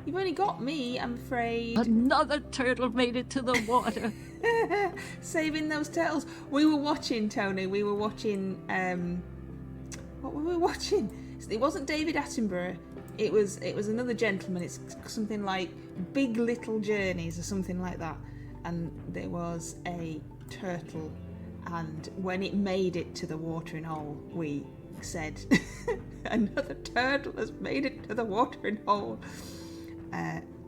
You've only got me, I'm afraid. Another turtle made it to the water. Saving those turtles. We were watching, Tony. We were watching. What were we watching? It wasn't David Attenborough. It was another gentleman. It's something like Big Little Journeys or something like that. And there was a turtle, and when it made it to the watering hole, we said, "Another turtle has made it to the watering hole,"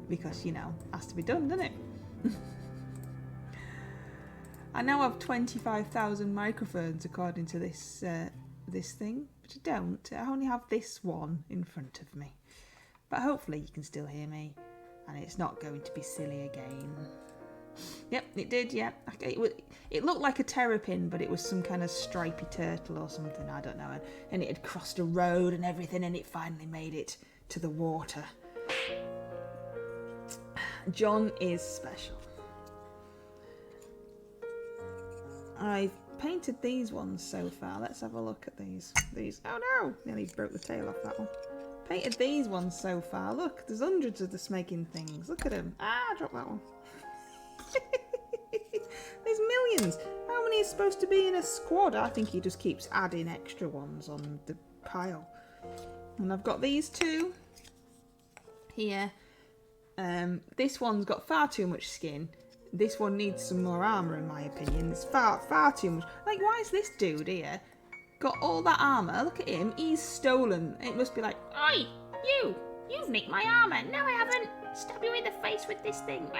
because has to be done, doesn't it? I now have 25,000 microphones according to this thing, but I don't. I only have this one in front of me. But hopefully you can still hear me, and it's not going to be silly again. Yep, it did, yeah. It looked like a terrapin, but it was some kind of stripy turtle or something, I don't know. And it had crossed a road and everything, and it finally made it to the water. John is special. I've painted these ones so far. Let's have a look at these. Oh no! Nearly broke the tail off that one. Painted these ones so far. Look, there's hundreds of the smaking things. Look at them. I dropped that one. There's millions. How many is supposed to be in a squad? I think he just keeps adding extra ones on the pile. And I've got these two here. This one's got far too much skin. This one needs some more armour, in my opinion. It's far too much. Like, why is this dude here got all that armour? Look at him. He's stolen. It must be like, Oi, you've nicked my armour. No, I haven't. Stab you in the face with this thing.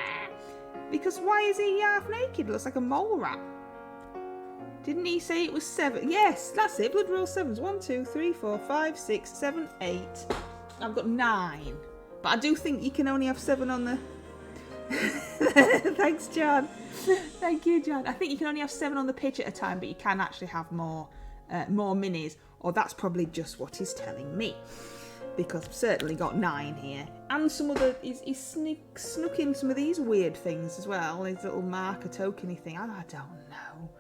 because why is he half naked? Looks like a mole rat. Didn't he say it was 7? Yes, that's it. Blood roll 7s. 1, 2, 3, 4, 5, 6, 7, 8. I've got 9. But I do think you can only have 7 on the... Thanks, John. Thank you, John. I think you can only have 7 on the pitch at a time, but you can actually have more minis. Or that's probably just what he's telling me. Because I've certainly got 9 here. And some other... He's snuck in some of these weird things as well. His little marker tokeny thing. I don't know.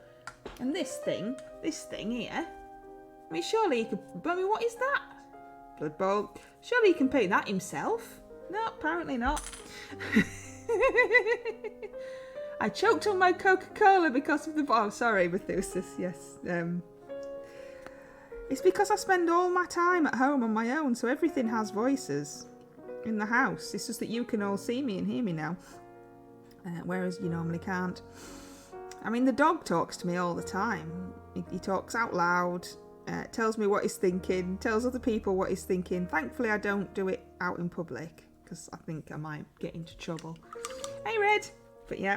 And this thing here. I mean, surely he could... I mean, what is that? Blood Bowl. Surely he can paint that himself. No, apparently not. I choked on my Coca-Cola because of the... Oh, sorry, Methusis. Yes. It's because I spend all my time at home on my own, so everything has voices in the house. It's just that you can all see me and hear me now, whereas you normally can't. I mean, the dog talks to me all the time. He talks out loud, tells me what he's thinking, tells other people what he's thinking. Thankfully, I don't do it out in public, because I think I might get into trouble. Hey, Red! But yeah,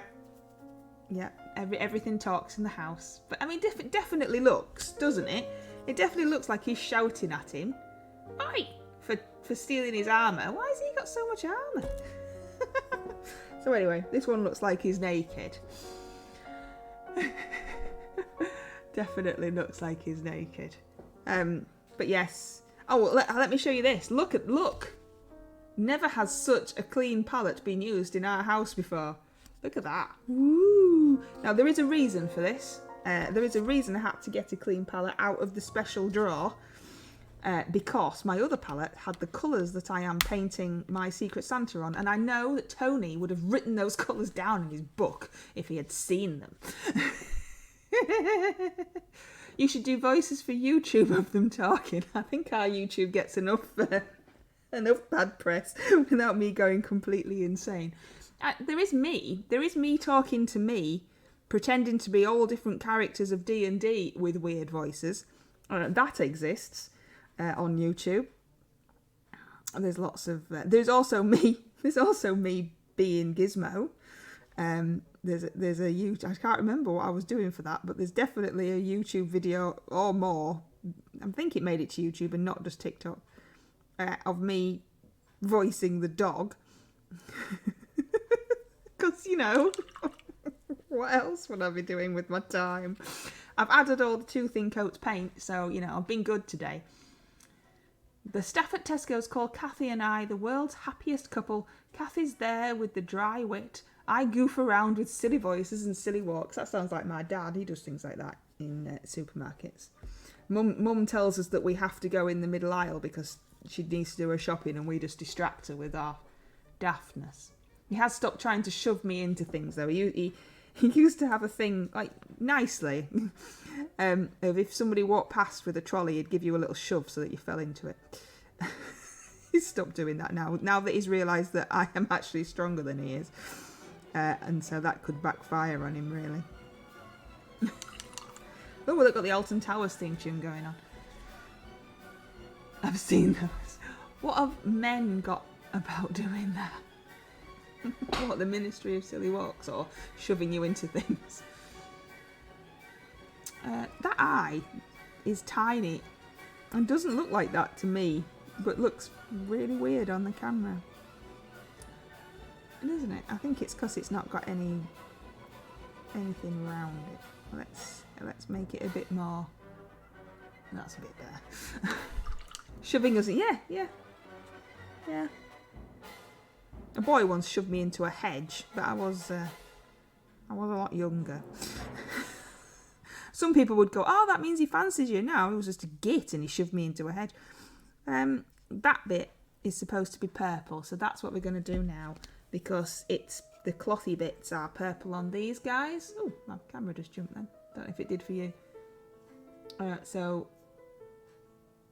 everything talks in the house. But I mean, definitely looks, doesn't it? It definitely looks like he's shouting at him. Oi! For stealing his armour. Why has he got so much armour? So anyway, this one looks like he's naked. Definitely looks like he's naked. But yes. Oh, let me show you this. Look. Never has such a clean palette been used in our house before. Look at that. Woo! Now, there is a reason for this. There is a reason I had to get a clean palette out of the special drawer. Because my other palette had the colours that I am painting my Secret Santa on. And I know that Tony would have written those colours down in his book if he had seen them. You should do voices for YouTube of them talking. I think our YouTube gets enough bad press without me going completely insane. There is me talking to me, pretending to be all different characters of D&D with weird voices. That exists on YouTube. There's lots of... there's also me being Gizmo. There's a YouTube... I can't remember what I was doing for that, but there's definitely a YouTube video or more. I think it made it to YouTube and not just TikTok. Of me voicing the dog. Because, what else would I be doing with my time? I've added all the toothing coats paint, so, I've been good today. The staff at Tesco's call Kathy and I the world's happiest couple. Kathy's there with the dry wit. I goof around with silly voices and silly walks. That sounds like my dad. He does things like that in supermarkets. Mum tells us that we have to go in the middle aisle because she needs to do her shopping and we just distract her with our daftness. He has stopped trying to shove me into things, though. He used to have a thing, like, nicely, of if somebody walked past with a trolley, he'd give you a little shove so that you fell into it. He's stopped doing that now that he's realised that I am actually stronger than he is. And so that could backfire on him, really. Oh, well, they've got the Alton Towers theme tune going on. I've seen those. What have men got about doing that? What, the Ministry of Silly Walks, or shoving you into things? That eye is tiny and doesn't look like that to me, but looks really weird on the camera. And isn't it? I think it's because it's not got anything around it. Let's make it a bit more. That's a bit better. Shoving us, yeah. A boy once shoved me into a hedge, but I was a lot younger. Some people would go, "Oh, that means he fancies you." No, it was just a git, and he shoved me into a hedge. That bit is supposed to be purple, so that's what we're going to do now, because it's the clothy bits are purple on these guys. Oh, my camera just jumped then. Don't know if it did for you. So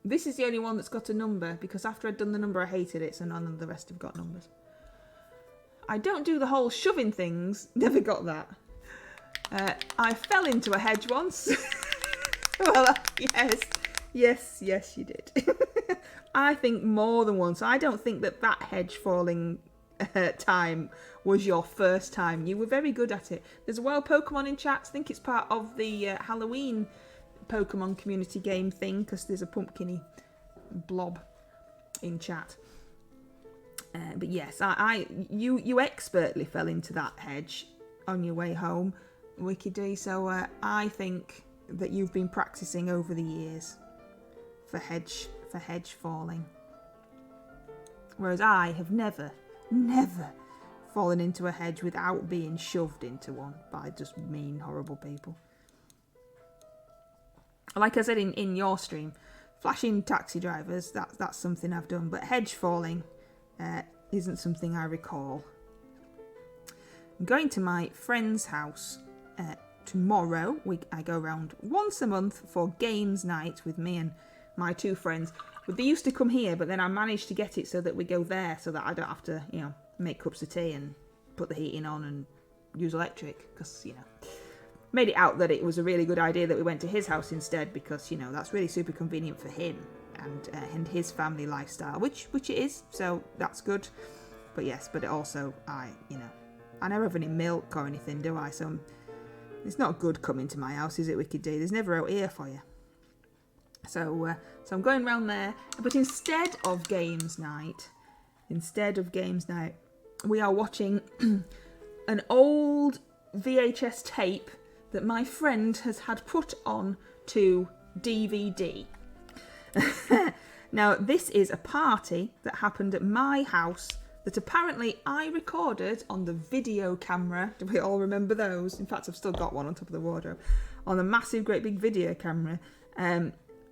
this is the only one that's got a number, because after I'd done the number I hated it, so none of the rest have got numbers. I don't do the whole shoving things, never got that. I fell into a hedge once. Well, yes you did. I think more than once. I don't think that hedge falling time was your first time. You were very good at it. There's a wild Pokemon in chat. I think it's part of the Halloween Pokemon community game thing, because there's a pumpkin-y blob in chat. But yes, you expertly fell into that hedge on your way home, Wiki D. So I think that you've been practicing over the years for hedge falling, whereas I have never fallen into a hedge without being shoved into one by just mean, horrible people. Like I said in your stream, flashing taxi drivers, that's something I've done, but hedge falling isn't something I recall. I'm going to my friend's house tomorrow. I go around once a month for games night with me and my two friends. But they used to come here, but then I managed to get it so that we go there, so that I don't have to, make cups of tea and put the heating on and use electric, because, made it out that it was a really good idea that we went to his house instead, because, that's really super convenient for him and his family lifestyle, which it is, so that's good. But yes, but it also, I never have any milk or anything, do I? So it's not good coming to my house, is it, Wicked D? There's never out here for you. So I'm going round there, but instead of games night, we are watching an old VHS tape that my friend has had put on to DVD. Now, this is a party that happened at my house that apparently I recorded on the video camera. Do we all remember those? In fact, I've still got one on top of the wardrobe. On a massive, great big video camera.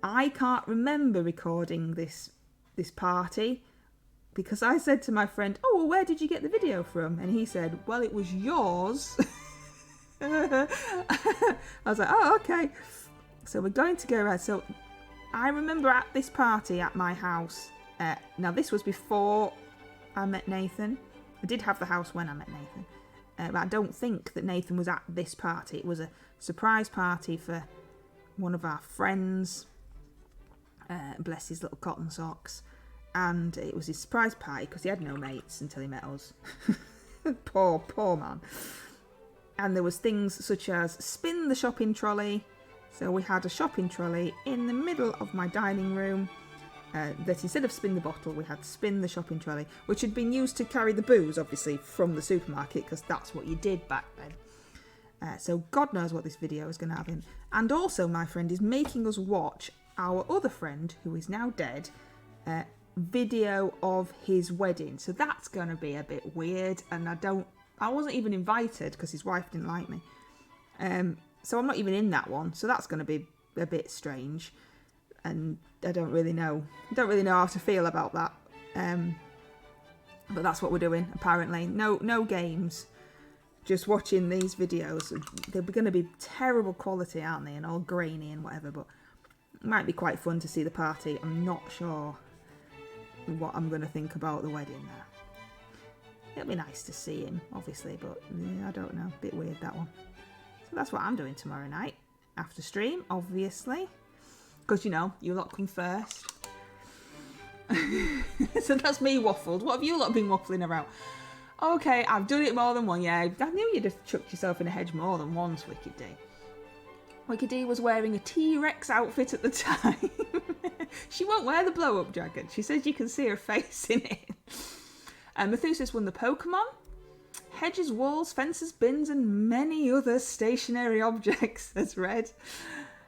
I can't remember recording this party, because I said to my friend, "Oh, well, where did you get the video from?" And he said, "Well, it was yours." I was like, "Oh, okay." So we're going to go around. So I remember at this party at my house. Now, this was before I met Nathan. I did have the house when I met Nathan. But I don't think that Nathan was at this party. It was a surprise party for one of our friends. Bless his little cotton socks. And it was his surprise party because he had no mates until he met us. Poor man. And there was things such as spin the shopping trolley. So we had a shopping trolley in the middle of my dining room. That instead of spin the bottle, we had spin the shopping trolley, which had been used to carry the booze, obviously, from the supermarket, because that's what you did back then. So God knows what this video is going to have in. And also, my friend is making us watch our other friend, who is now dead, video of his wedding. So that's going to be a bit weird, and I wasn't even invited because his wife didn't like me. So I'm not even in that one. So that's going to be a bit strange, and I don't really know how to feel about that. But that's what we're doing, apparently. No games. Just watching these videos. They're going to be terrible quality, aren't they? And all grainy and whatever. But it might be quite fun to see the party. I'm not sure what I'm going to think about the wedding there. It'll be nice to see him, obviously. But yeah, I don't know. Bit weird, that one. So that's what I'm doing tomorrow night. After stream, obviously. Because, you know, you lot come first. So that's me waffled. What have you lot been waffling about? Okay, I've done it more than one. Yeah, I knew you'd have chucked yourself in a hedge more than once, Wicked D. Wicked D was wearing a T-Rex outfit at the time. She won't wear the blow-up jacket. She says you can see her face in it. Methuselah won the Pokemon. Hedges, walls, fences, bins, and many other stationary objects, as read.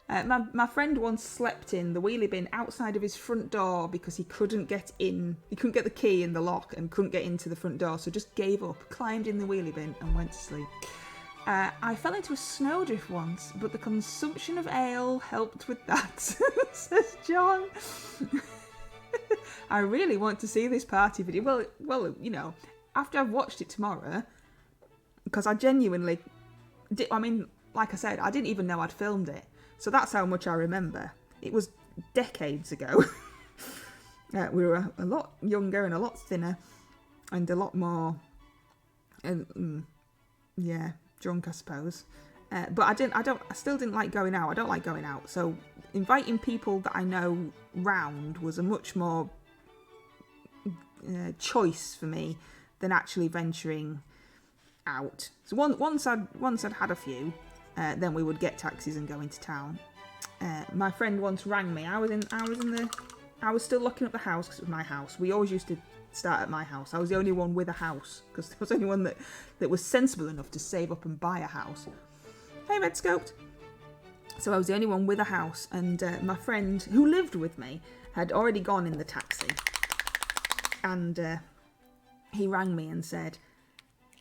My friend once slept in the wheelie bin outside of his front door because he couldn't get in. He couldn't get the key in the lock and couldn't get into the front door, so just gave up, climbed in the wheelie bin and went to sleep. I fell into a snowdrift once, but the consumption of ale helped with that, says John. I really want to see this party video. Well, you know, after I've watched it tomorrow, because I genuinely did, I mean, like I said, I didn't even know I'd filmed it. So that's how much I remember. It was decades ago. We were a lot younger and a lot thinner and a lot more, drunk, I suppose. But I still didn't like going out. I don't like going out. So inviting people that I know round was a much more choice for me than actually venturing out. So once I'd had a few, then we would get taxis and go into town. My friend once rang me. I was still locking up the house because it was my house. We always used to start at my house. I was the only one with a house because there was the only one that was sensible enough to save up and buy a house. Hey, Red Scoped. So I was the only one with a house, and my friend who lived with me had already gone in the taxi, and he rang me and said,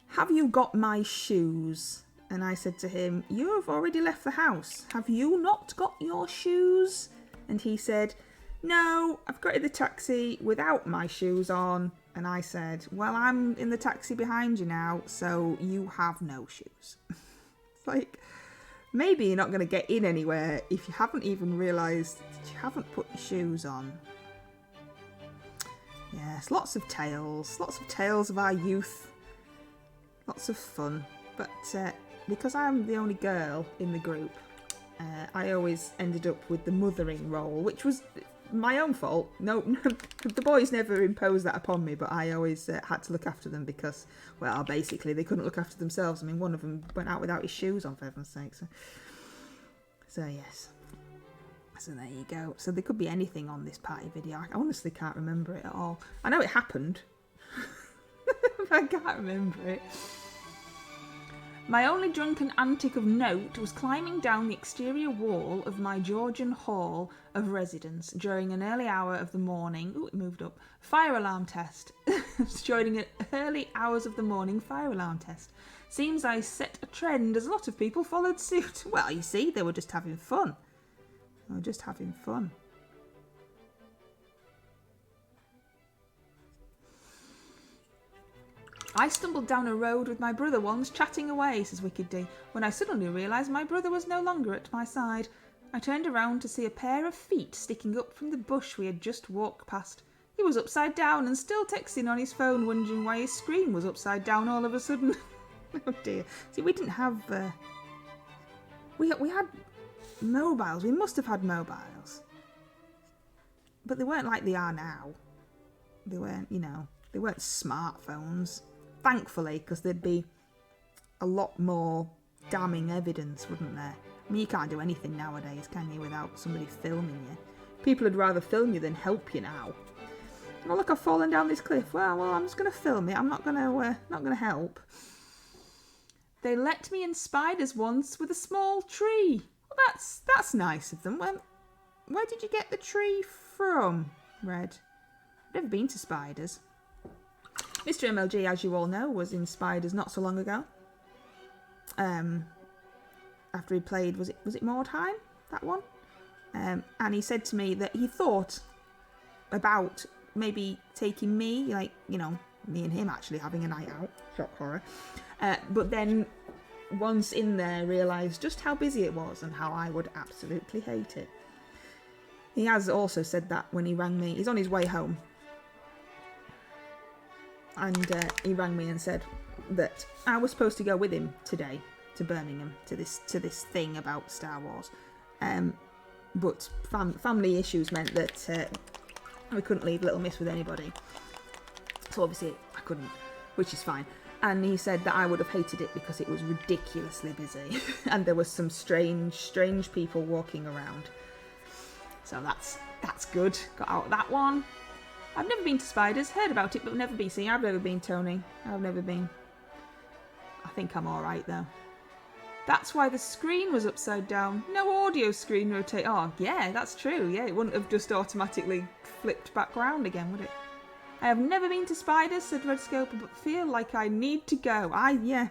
"Have you got my shoes?" And I said to him, "You have already left the house. Have you not got your shoes?" And he said, "No, I've got in the taxi without my shoes on." And I said, "Well, I'm in the taxi behind you now, so you have no shoes." It's like, maybe you're not going to get in anywhere if you haven't even realised that you haven't put your shoes on. Yes, lots of tales of our youth. Lots of fun. But because I'm the only girl in the group, I always ended up with the mothering role, which was my own fault. No, the boys never imposed that upon me, but I always had to look after them because, well, basically they couldn't look after themselves. I mean, one of them went out without his shoes on, for heaven's sake. So yes. So there you go. So there could be anything on this party video. I honestly can't remember it at all. I know it happened, but I can't remember it. My only drunken antic of note was climbing down the exterior wall of my Georgian hall of residence during an early hour of the morning. Ooh, it moved up. Fire alarm test. During an early hours of the morning fire alarm test. Seems I set a trend as a lot of people followed suit. Well, you see, they were just having fun. They were just having fun. I stumbled down a road with my brother once, chatting away, says Wicked D, when I suddenly realised my brother was no longer at my side. I turned around to see a pair of feet sticking up from the bush we had just walked past. He was upside down and still texting on his phone, wondering why his screen was upside down all of a sudden. Oh dear. See, we didn't have... We had mobiles. We must have had mobiles. But they weren't like they are now. They weren't, they weren't smartphones. Thankfully, because there'd be a lot more damning evidence, wouldn't there? I mean, you can't do anything nowadays, can you, without somebody filming you? People would rather film you than help you now. Oh, look, I've fallen down this cliff. Well, I'm just going to film it. I'm not going to help. They let me in spiders once with a small tree. Well, that's nice of them. Where did you get the tree from, Red? I've never been to spiders. Mr. MLG, as you all know, was in spiders not so long ago. After he played, was it Mordheim, that one? And he said to me that he thought about maybe taking me, me and him actually having a night out. Shock horror. But then once in there, realised just how busy it was and how I would absolutely hate it. He has also said that when he rang me. He's on his way home. And he rang me and said that I was supposed to go with him today to Birmingham to this thing about Star Wars. But family issues meant that we couldn't leave Little Miss with anybody. So obviously I couldn't, which is fine. And he said that I would have hated it because it was ridiculously busy. And there was some strange people walking around. So that's good. Got out that one. I've never been to Spiders. Heard about it, but never been seen. I've never been, Tony. I've never been. I think I'm alright, though. That's why the screen was upside down. No audio screen rotate. Oh, yeah, that's true. Yeah, it wouldn't have just automatically flipped back round again, would it? I have never been to Spiders, said Red Scoper, but feel like I need to go. Yeah.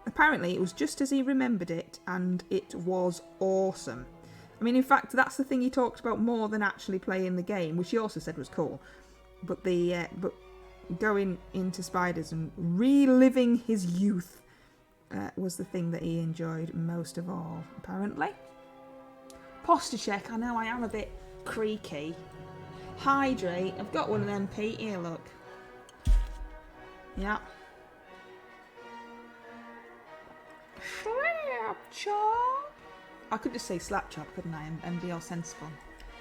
Apparently, it was just as he remembered it, and it was awesome. I mean, in fact, that's the thing he talked about more than actually playing the game, which he also said was cool. But but going into Spiders and reliving his youth was the thing that he enjoyed most of all, apparently. Posture check. I know I am a bit creaky. Hydrate. I've got one of them, Pete. Here, look. Yeah. Slap chop. I could just say slap chop, couldn't I? And be all sensible.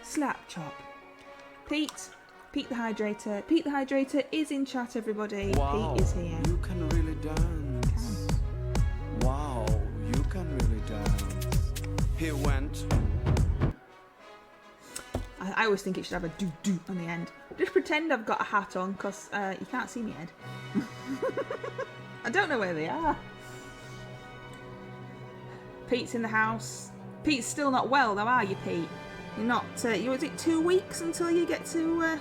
Slap chop. Pete the Hydrator. Pete the Hydrator is in chat, everybody. Wow, Pete is here. You can really dance. Wow, you can really dance. He went. I always think it should have a do-do on the end. Just pretend I've got a hat on, because you can't see my head. I don't know where they are. Pete's in the house. Pete's still not well, though, are you, Pete? You're not. Was it 2 weeks until you get to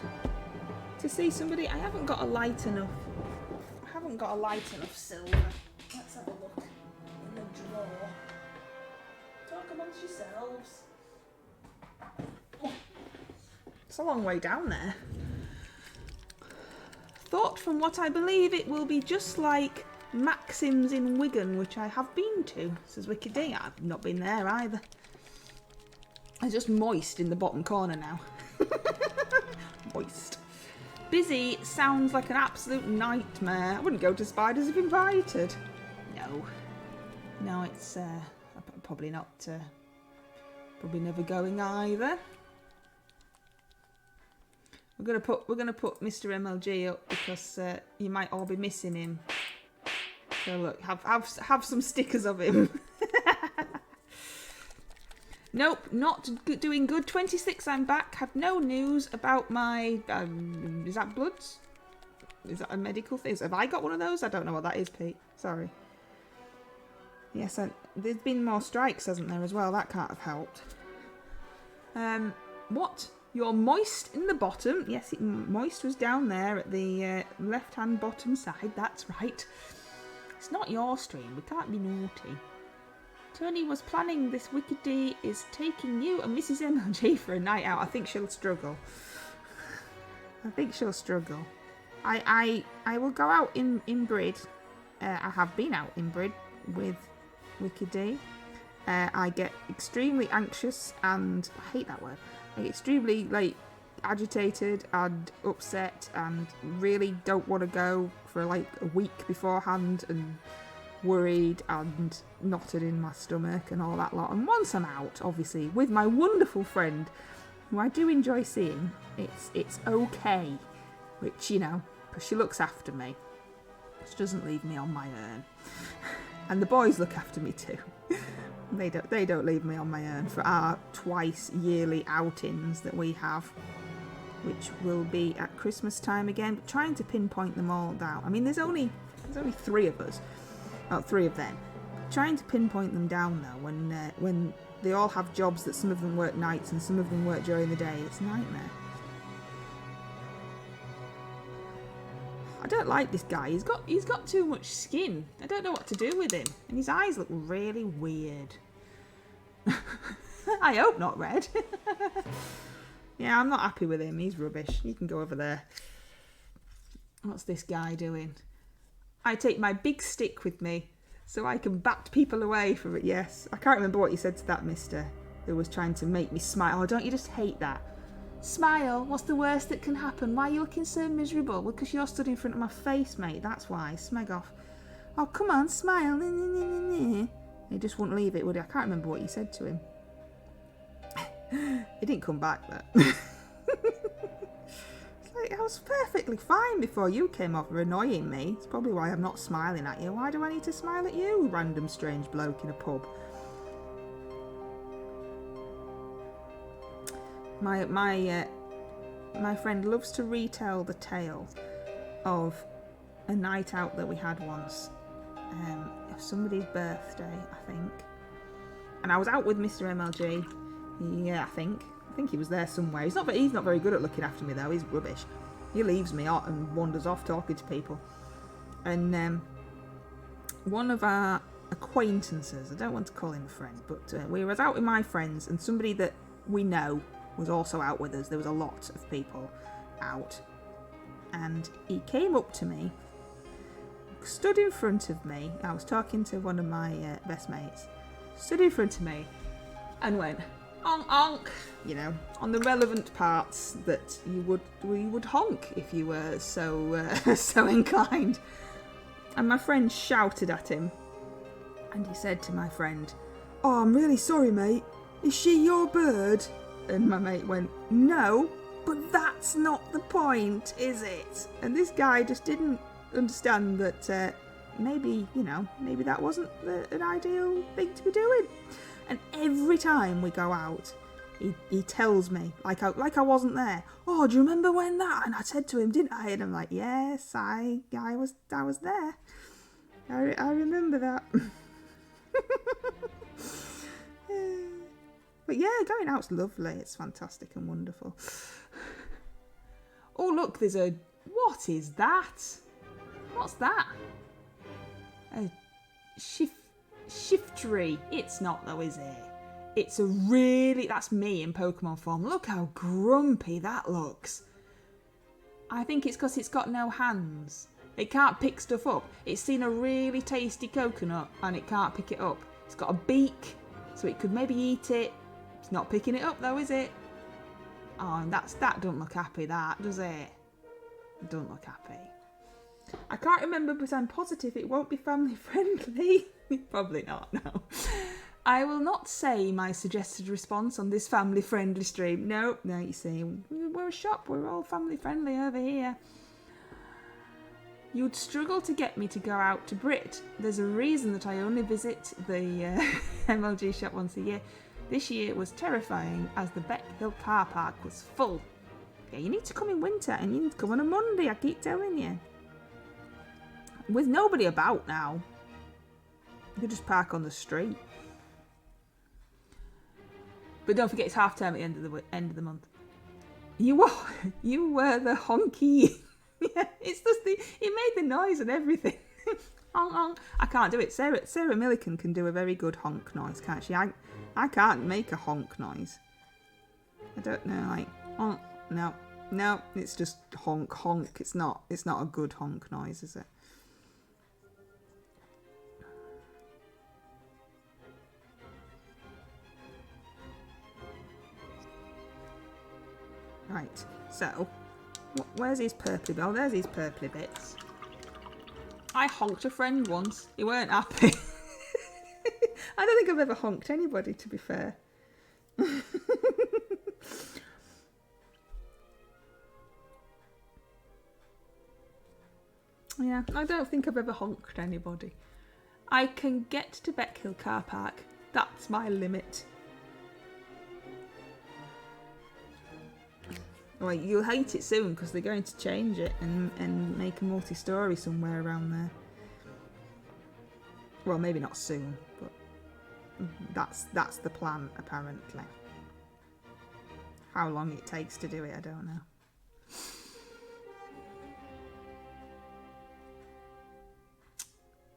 see somebody? I haven't got a light enough. I haven't got a light enough silver. Let's have a look in the drawer. Talk amongst yourselves. Oh, it's a long way down there. Thought from what I believe it will be just like Maxim's in Wigan, which I have been to, says Wicked D. I've not been there either. It's just moist in the bottom corner now. Moist. Busy sounds like an absolute nightmare. I wouldn't go to Spiders if invited. No, it's probably not. Probably never going either. We're gonna put Mr. MLG up because you might all be missing him. So look, have some stickers of him. Nope, not doing good. 26, I'm back. Have no news about my... is that bloods? Is that a medical thing? Have I got one of those? I don't know what that is, Pete. Sorry. Yes, there's been more strikes, hasn't there, as well? That can't have helped. What? You're moist in the bottom. Yes, moist was down there at the left-hand bottom side. That's right. It's not your stream. We can't be naughty. Tony was planning this. Wicked D is taking you and Mrs. MLG for a night out. I think she'll struggle. I will go out in Brid. I have been out in Brid with Wicked D. I get extremely anxious and I hate that word. I get extremely agitated and upset and really don't want to go for a week beforehand and worried and knotted in my stomach and all that lot. And once I'm out, obviously, with my wonderful friend, who I do enjoy seeing, it's okay. Which, because she looks after me. She doesn't leave me on my own. And the boys look after me too. They don't leave me on my own for our twice yearly outings that we have, which will be at Christmas time again, but trying to pinpoint them all down. I mean, there's only 3 of us. 3 of them. Trying to pinpoint them down though, when they all have jobs that some of them work nights and some of them work during the day, it's a nightmare. I don't like this guy. He's got too much skin. I don't know what to do with him, and his eyes look really weird. I hope not red. Yeah, I'm not happy with him. He's rubbish. You can go over there. What's this guy doing? I take my big stick with me so I can bat people away from it. Yes. I can't remember what you said to that mister who was trying to make me smile. Oh, don't you just hate that? Smile. What's the worst that can happen? Why are you looking so miserable? Well, because you're stood in front of my face, mate. That's why. Smeg off. Oh, come on, smile. He just wouldn't leave it, would he? I can't remember what you said to him. He didn't come back, though. I was perfectly fine before you came over annoying me. It's probably why I'm not smiling at you. Why do I need to smile at you, random strange bloke in a pub? My friend loves to retell the tale of a night out that we had once. It was somebody's birthday, I think. And I was out with Mr. MLG. Yeah, I think he was there somewhere. He's not very good at looking after me though. He's rubbish. He leaves me out and wanders off talking to people. And one of our acquaintances, I don't want to call him a friend, but we were out with my friends, and somebody that we know was also out with us. There was a lot of people out, and he came up to me, stood in front of me. I was talking to one of my best mates. Stood in front of me and went, honk, honk, you know, on the relevant parts that we would honk if you were so inclined. And my friend shouted at him, and he said to my friend, "Oh, I'm really sorry, mate. Is she your bird?" And my mate went, "No, but that's not the point, is it?" And this guy just didn't understand that maybe that wasn't an ideal thing to be doing. And every time we go out, he tells me, like I wasn't there. "Oh, do you remember when that?" And I said to him, didn't I? And I'm like, "Yes, I was there. I remember that." But yeah, going out's lovely. It's fantastic and wonderful. Oh, look, there's a... What is that? What's that? A shiftry. It's not though, is it? It's a really... That's me in Pokemon form. Look how grumpy that looks. I think it's because it's got no hands. It can't pick stuff up. It's seen a really tasty coconut and it can't pick it up. It's got a beak, so it could maybe eat it. It's not picking it up though, is it? Oh, and that don't look happy, that, does it? It don't look happy. I can't remember, but I'm positive it won't be family friendly. Probably not, no. I will not say my suggested response on this family friendly stream. No, you see, we're a shop, we're all family friendly over here. You'd struggle to get me to go out to Brit. There's a reason that I only visit the MLG shop once a year. This year it was terrifying as the Beck Hill car park was full. Yeah, you need to come in winter and you need to come on a Monday, I keep telling you. With nobody about now. You could just park on the street. But don't forget it's half term at the end of the month. You were the honky. Yeah, it's just it made the noise and everything. Honk, honk. I can't do it. Sarah Millican can do a very good honk noise, can't she? I can't make a honk noise. I don't know, like honk. No, it's just honk, honk. It's not a good honk noise, is it? Right, so where's his purply bit? Oh, there's his purply bits. I honked a friend once. He weren't happy. I don't think I've ever honked anybody, to be fair. Yeah, I don't think I've ever honked anybody. I can get to Beckhill car park. That's my limit. Well, you'll hate it soon because they're going to change it and make a multi-story somewhere around there. Well, maybe not soon, but that's the plan apparently. How long it takes to do it, I don't know.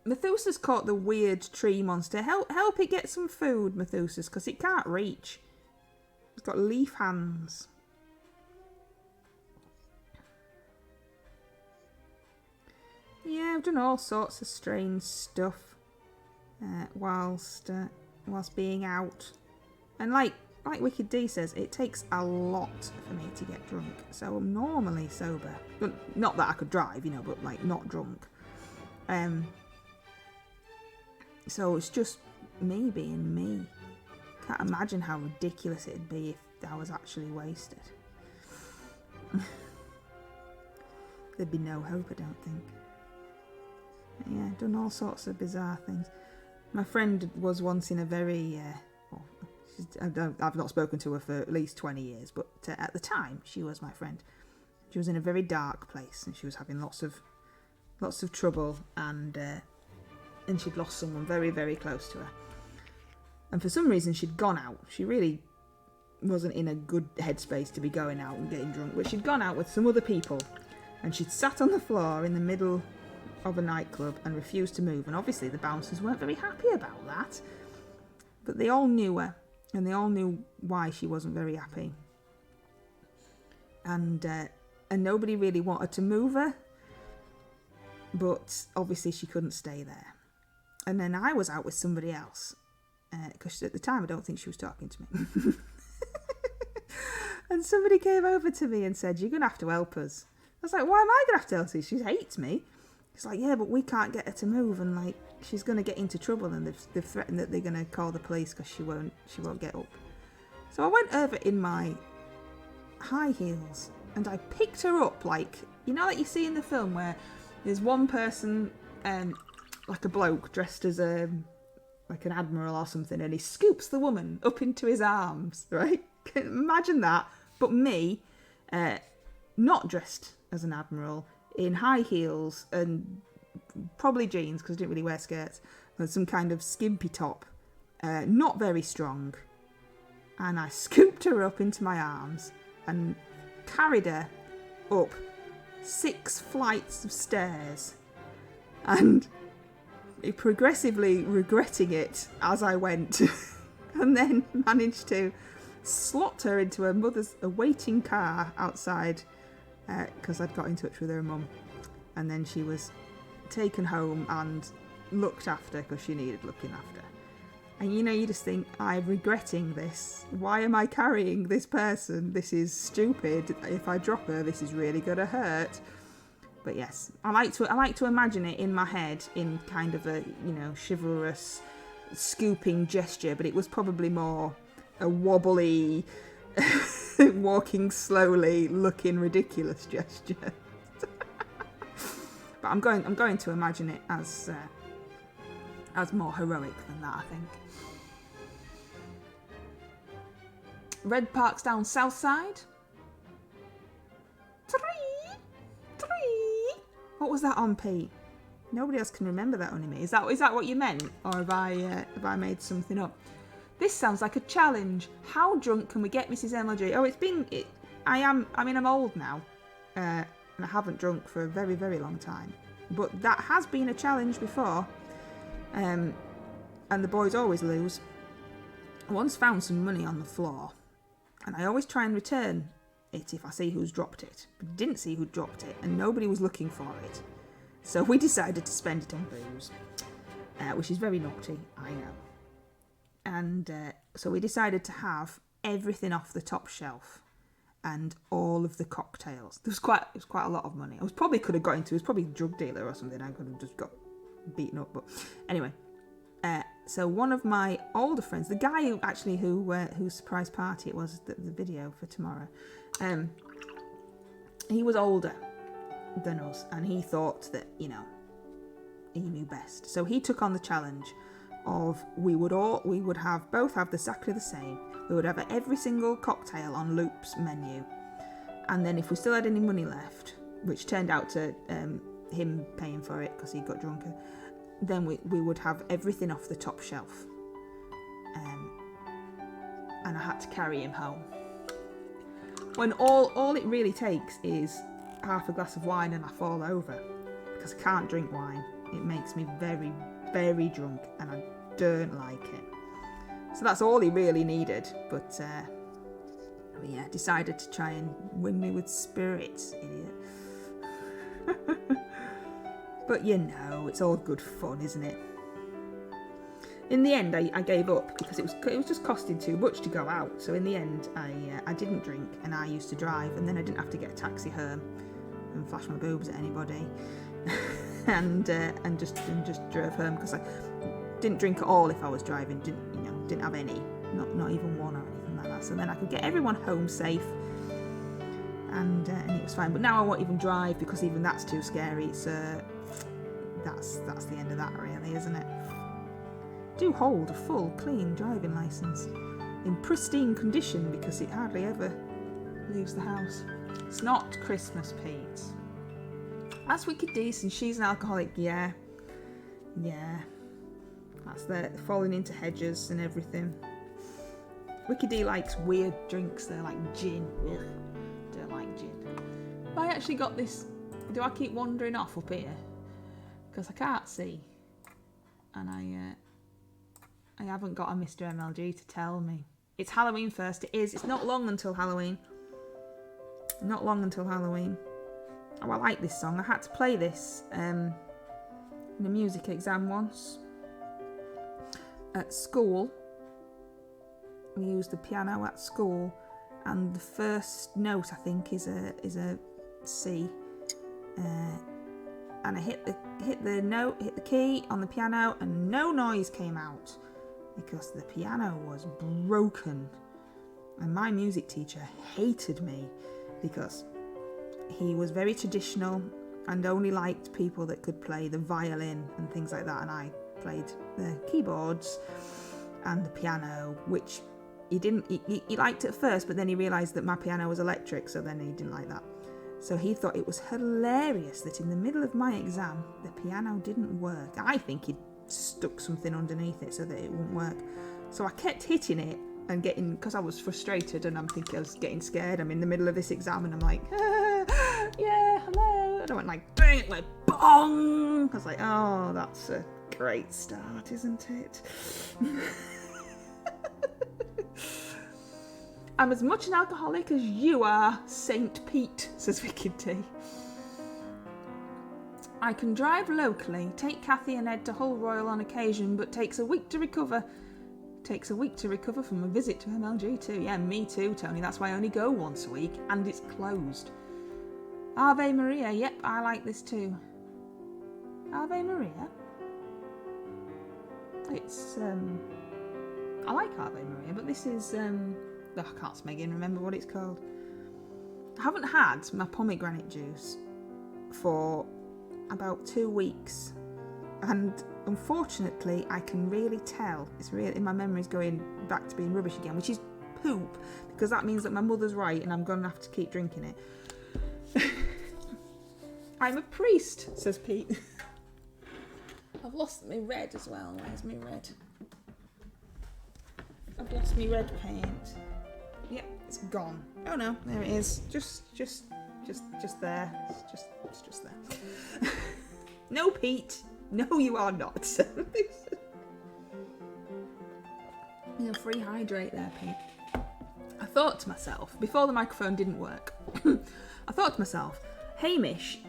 Methuselah's caught the weird tree monster. Help it get some food, Methuselah, because it can't reach. It's got leaf hands. Yeah, I've done all sorts of strange stuff whilst being out. And like Wicked D says, it takes a lot for me to get drunk. So I'm normally sober. But not that I could drive, but like not drunk. So it's just me being me. Can't imagine how ridiculous it'd be if I was actually wasted. There'd be no hope, I don't think. Yeah, done all sorts of bizarre things. My friend was once in a very... I've not spoken to her for at least 20 years, but at the time, she was my friend. She was in a very dark place, and she was having lots of trouble, and she'd lost someone very, very close to her. And for some reason, she'd gone out. She really wasn't in a good headspace to be going out and getting drunk, but she'd gone out with some other people, and she'd sat on the floor in the middle of a nightclub and refused to move. And obviously, the bouncers weren't very happy about that, but they all knew her. And they all knew why she wasn't very happy. And nobody really wanted to move her. But obviously she couldn't stay there. And then I was out with somebody else. Because at the time I don't think she was talking to me. And somebody came over to me and said, "You're going to have to help us." I was like, "Why am I going to have to help you? She hates me." It's like, "Yeah, but we can't get her to move, and like she's going to get into trouble, and they've threatened that they're going to call the police because she won't get up." So I went over in my high heels and I picked her up, like you see in the film where there's one person, like a bloke dressed as like an admiral or something, and he scoops the woman up into his arms, right? Imagine that, but me, not dressed as an admiral, in high heels and probably jeans because I didn't really wear skirts, and some kind of skimpy top, not very strong, and I scooped her up into my arms and carried her up 6 flights of stairs, and progressively regretting it as I went, and then managed to slot her into her mother's awaiting car outside because I'd got in touch with her mum, and then she was taken home and looked after because she needed looking after. And you just think, I'm regretting this. Why am I carrying this person? This is stupid. If I drop her, this is really gonna hurt. But yes, I like to imagine it in my head in kind of a chivalrous scooping gesture, but it was probably more a wobbly walking slowly, looking ridiculous gesture. But I'm going to imagine it as more heroic than that, I think. Red Park's down south side. 3. What was that on, Pete? Nobody else can remember that, only me. Is that what you meant, or have I made something up? This sounds like a challenge. How drunk can we get Mrs. MLG? Oh, I'm old now, and I haven't drunk for a very, very long time. But that has been a challenge before, and the boys always lose. I once found some money on the floor, and I always try and return it if I see who's dropped it. But I didn't see who dropped it, and nobody was looking for it. So we decided to spend it on booze, which is very naughty, I know. And so we decided to have everything off the top shelf and all of the cocktails. It was quite a lot of money. I could have got into. It was probably a drug dealer or something. I could have just got beaten up. But anyway, so one of my older friends, the guy whose surprise party it was, the video for tomorrow, he was older than us, and he thought that he knew best. So he took on the challenge of we would both have exactly the same. We would have every single cocktail on Loop's menu, and then if we still had any money left, which turned out to him paying for it because he got drunker, then we would have everything off the top shelf, and I had to carry him home. When all it really takes is half a glass of wine and I fall over, because I can't drink wine. It makes me very, very drunk, and I don't like it. So that's all he really needed, but yeah, decided to try and win me with spirits, idiot. But you know, it's all good fun, isn't it? In the end, I gave up because it was just costing too much to go out. So in the end, I didn't drink and I used to drive, and then I didn't have to get a taxi home and flash my boobs at anybody, and just drove home because I didn't drink at all if I was driving. Didn't have any, not even one or anything like that. So then I could get everyone home safe, and it was fine. But now I won't even drive because even that's too scary. It's that's the end of that, really, isn't it? Do hold a full, clean driving licence in pristine condition because it hardly ever leaves the house. It's not Christmas, Pete. That's Wicked Decent. She's an alcoholic. Yeah. That's the falling into hedges and everything. Wicked D likes weird drinks. They're like gin. Ugh. Don't like gin. I actually got this. Do I keep wandering off up here? Because I can't see, and I haven't got a Mr. MLG to tell me. It's Halloween first. It is. It's not long until Halloween. Not long until Halloween. Oh, I like this song. I had to play this in a music exam once. At school, we used the piano at school, and the first note I think is a C. And I hit the key on the piano, and no noise came out because the piano was broken. And my music teacher hated me because he was very traditional and only liked people that could play the violin and things like that, and I played the keyboards and the piano, which he liked at first, but then he realised that my piano was electric, so then he didn't like that. So he thought it was hilarious that in the middle of my exam the piano didn't work. I think he'd stuck something underneath it so that it wouldn't work. So I kept hitting it and because I was frustrated, and I'm thinking I was getting scared. I'm in the middle of this exam and I'm like, yeah, hello. And I went like, bang, it went bong. I was like, oh, that's a great start, isn't it? I'm as much an alcoholic as you are, Saint Pete, says Wicked T. I can drive locally, take Kathy and Ed to Hull Royal on occasion, but takes a week to recover. Takes a week to recover from a visit to MLG too. Yeah, me too, Tony. That's why I only go once a week, and it's closed. Ave Maria. Yep, I like this too. Ave Maria. It's I like Ave Maria, but this is I can't smeg remember what it's called. I haven't had my pomegranate juice for about 2 weeks, and unfortunately I can really tell it's really, my memory's going back to being rubbish again, which is poop, because that means that my mother's right and I'm gonna have to keep drinking it. I'm a priest, says Pete. I've lost my red as well. Where's my red? I've lost my red paint. Yep, it's gone. Oh no, there it is. Just there. It's just there. No, Pete. No, you are not. You'll free hydrate there, Pete. I thought to myself, before the microphone didn't work, I thought to myself, Hamish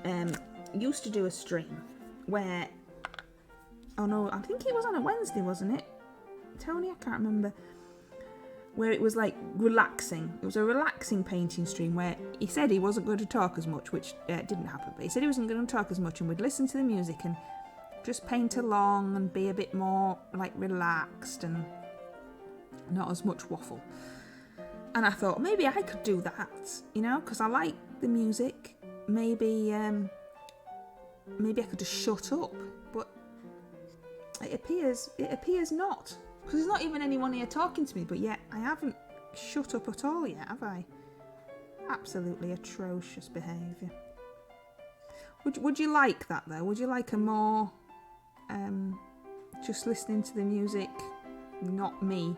used to do a stream where, oh no, I think it was on a Wednesday, wasn't it? Tony, I can't remember. Where it was like relaxing. It was a relaxing painting stream where he said he wasn't going to talk as much, which didn't happen, but he said he wasn't going to talk as much, and we'd listen to the music and just paint along and be a bit more like relaxed and not as much waffle. And I thought maybe I could do that, you know, because I like the music. Maybe I could just shut up, but it appears not. Because there's not even anyone here talking to me, but yet I haven't shut up at all yet, have I? Absolutely atrocious behaviour. Would you like that though? Would you like a more just listening to the music, not me,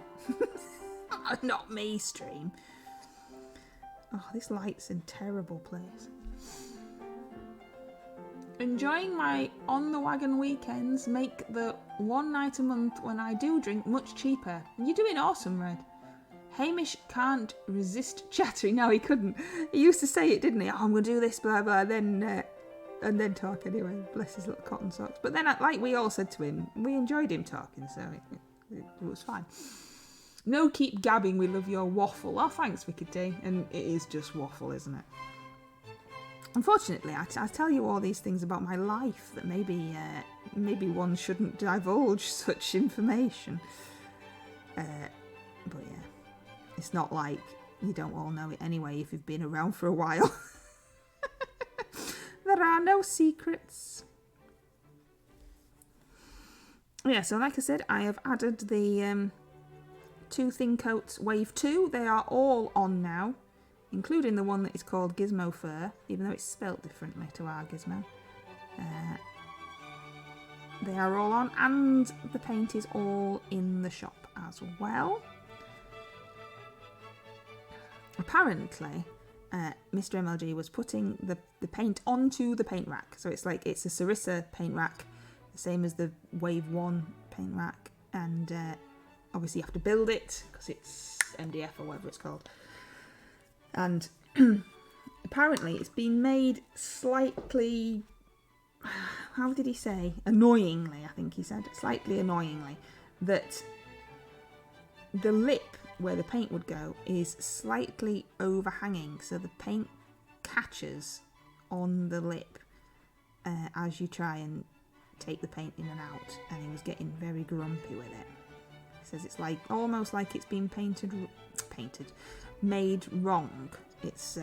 not me stream? Oh, this light's in terrible place. Enjoying my on-the-wagon weekends make the one night a month when I do drink much cheaper. You're doing awesome, Red. Hamish can't resist chattering. No, he couldn't. He used to say it, didn't he? Oh, I'm going to do this, blah, blah. Then and then talk anyway. Bless his little cotton socks. But then, like we all said to him, we enjoyed him talking, so it was fine. No, keep gabbing. We love your waffle. Oh, thanks, Vicky D. And it is just waffle, isn't it? Unfortunately, I tell you all these things about my life that maybe one shouldn't divulge such information. But yeah, it's not like you don't all know it anyway if you've been around for a while. There are no secrets. Yeah, so like I said, I have added the 2 thin coats wave 2. They are all on now, including the one that is called Gizmo Fur, even though it's spelt differently to our Gizmo. They are all on, and the paint is all in the shop as well. Apparently, Mr. MLG was putting the paint onto the paint rack. So it's like it's a Sarissa paint rack, the same as the Wave 1 paint rack. And obviously you have to build it because it's MDF or whatever it's called. And apparently it's been made slightly, how did he say? Annoyingly, I think he said. Slightly annoyingly. That the lip where the paint would go is slightly overhanging, so the paint catches on the lip as you try and take the paint in and out, and he was getting very grumpy with it. He says it's like almost like it's been made wrong. It's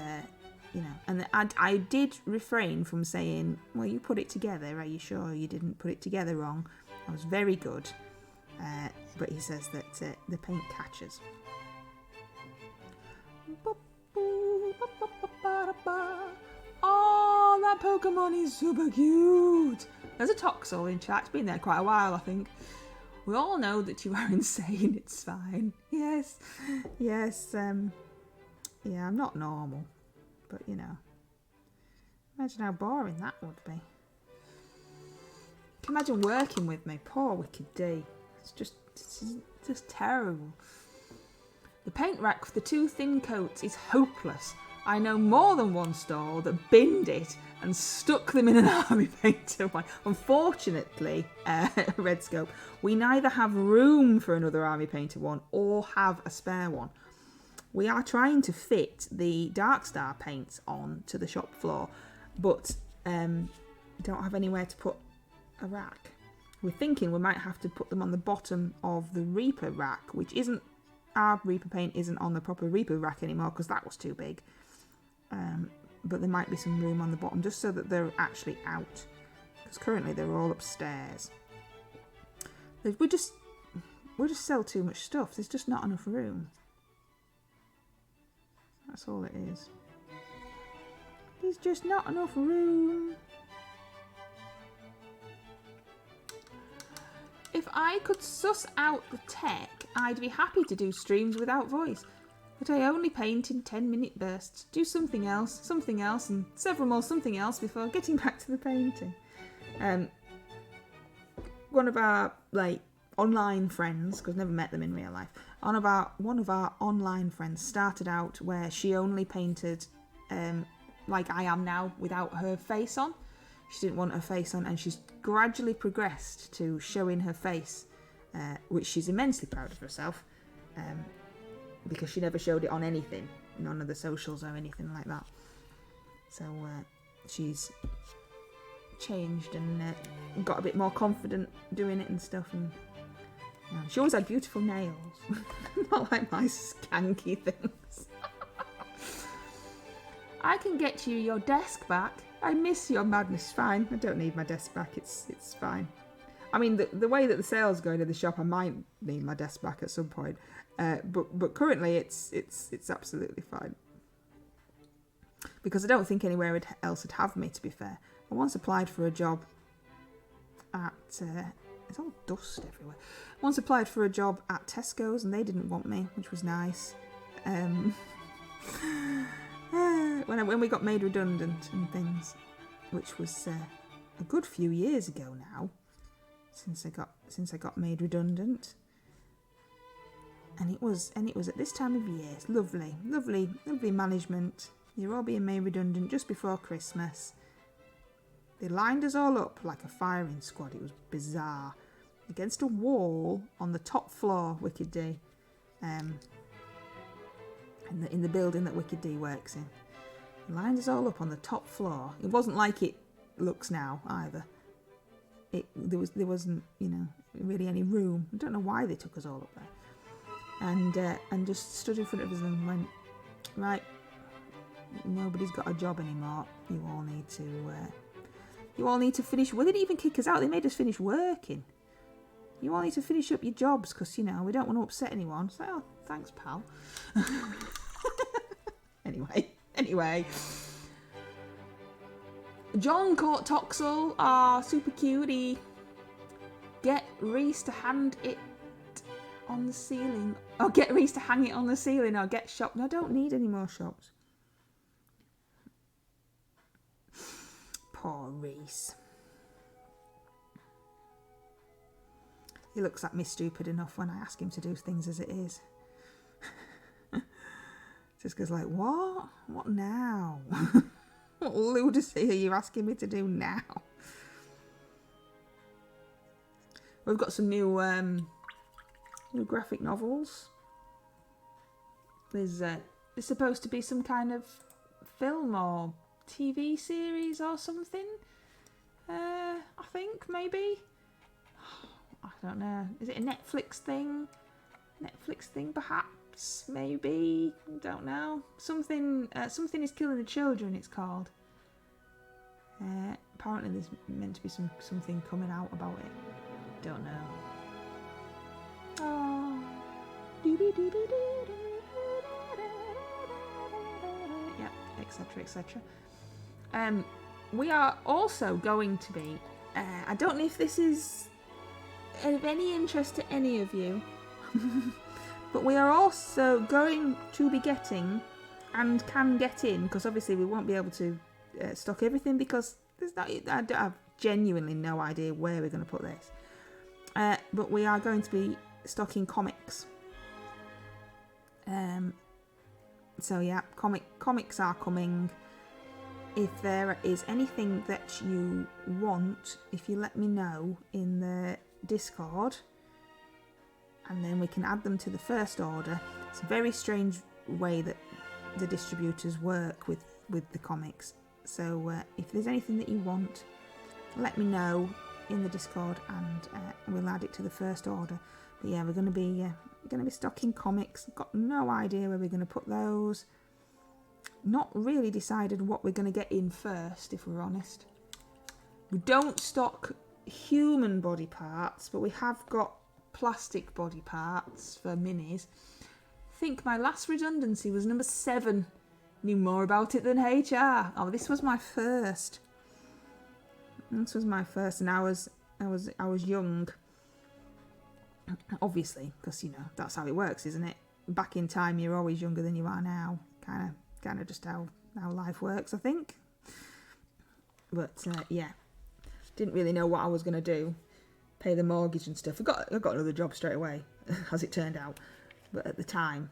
you know, and I did refrain from saying, well, you put it together, are you sure you didn't put it together wrong? I was very good, but he says that the paint catches. Oh, that Pokemon is super cute. There's a Toxel in chat. It's been there quite a while, I think. We all know that you are insane. It's fine. Yes. Yeah, I'm not normal. But, you know. Imagine how boring that would be. Imagine working with me. Poor Wicked D. It's just terrible. The paint rack for the 2 thin coats is hopeless. I know more than one store that binned it and stuck them in an army painter one. Unfortunately, Redscope, we neither have room for another army painter one or have a spare one. We are trying to fit the Darkstar paints on to the shop floor, but don't have anywhere to put a rack. We're thinking we might have to put them on the bottom of the Reaper rack, which isn't, our Reaper paint isn't on the proper Reaper rack anymore because that was too big. But there might be some room on the bottom just so that they're actually out, because currently they're all upstairs. We just sell too much stuff. There's just not enough room. That's all it is. There's just not enough room. If I could suss out the tech, I'd be happy to do streams without voice. But I only paint in 10-minute bursts. Do something else, and several more something else before getting back to the painting. One of our online friends, because I've never met them in real life, one of our online friends started out where she only painted like I am now without her face on. She didn't want her face on, and she's gradually progressed to showing her face, which she's immensely proud of herself. Because she never showed it on anything, none of the socials or anything like that. So she's changed and got a bit more confident doing it and stuff. And you know, she always had beautiful nails, not like my skanky things. I can get you your desk back. I miss your madness. Fine, I don't need my desk back. It's fine. I mean, the way that the sales go to the shop, I might need my desk back at some point. But currently it's absolutely fine, because I don't think anywhere else would have me, to be fair. I once applied for a job at it's all dust everywhere. I once applied for a job at Tesco's and they didn't want me, which was nice. When we got made redundant and things, which was a good few years ago now, since I got made redundant. And it was at this time of year. It's lovely management. You're all being made redundant just before Christmas. They lined us all up like a firing squad. It was bizarre. Against a wall on the top floor, Wicked D. In the building that Wicked D works in. They lined us all up on the top floor. It wasn't like it looks now either. There wasn't, you know, really any room. I don't know why they took us all up there. And just stood in front of us and went, right, nobody's got a job anymore. You all need to finish. Well, they didn't even kick us out. They made us finish working. You all need to finish up your jobs because, you know, we don't want to upset anyone. So, oh, thanks, pal. Anyway. John caught Toxel, super cutie. Get Reese to hand it on the ceiling. Oh, get Reese to hang it on the ceiling or get shop. No, I don't need any more shops. Poor Reese. He looks at me stupid enough when I ask him to do things as it is. Just goes like, what? What now? What lunacy are you asking me to do now? We've got some new graphic novels. There's supposed to be some kind of film or TV series or something. I think maybe. I don't know. Is it a Netflix thing? Perhaps. Maybe. Don't know. Something is killing the children. It's called. Apparently, there's meant to be something coming out about it. Don't know. Oh. Yep, etc. We are also going to be. I don't know if this is of any interest to any of you, but we are also going to be getting and can get in, because obviously we won't be able to stock everything because I have genuinely no idea where we're going to put this. But we are going to be stocking comics. So yeah, comics are coming. If there is anything that you want, if you let me know in the Discord, and then we can add them to the first order. It's a very strange way that the distributors work with the comics. So if there's anything that you want, let me know in the Discord, and we'll add it to the first order. But yeah, we're going to be stocking comics. Got no idea where we're going to put those. Not really decided what we're going to get in first, if we're honest. We don't stock human body parts, but we have got plastic body parts for minis. I think my last redundancy was number 7. Knew more about it than HR. Oh, this was my first. And I was young. Obviously, because you know that's how it works, isn't it? Back in time, you're always younger than you are now. Kind of just how life works, I think. But yeah, didn't really know what I was going to do. Pay the mortgage and stuff. I got another job straight away, as it turned out. But at the time,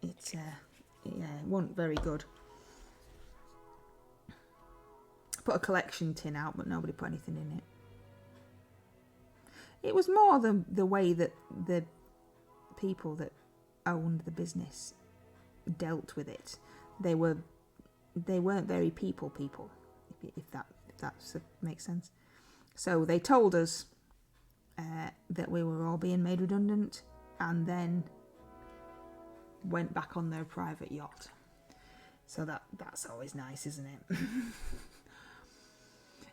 it wasn't very good. Put a collection tin out, but nobody put anything in it. It was more the way that the people that owned the business dealt with it. They weren't very people, if that makes sense. So they told us that we were all being made redundant, and then went back on their private yacht. So that's always nice, isn't it?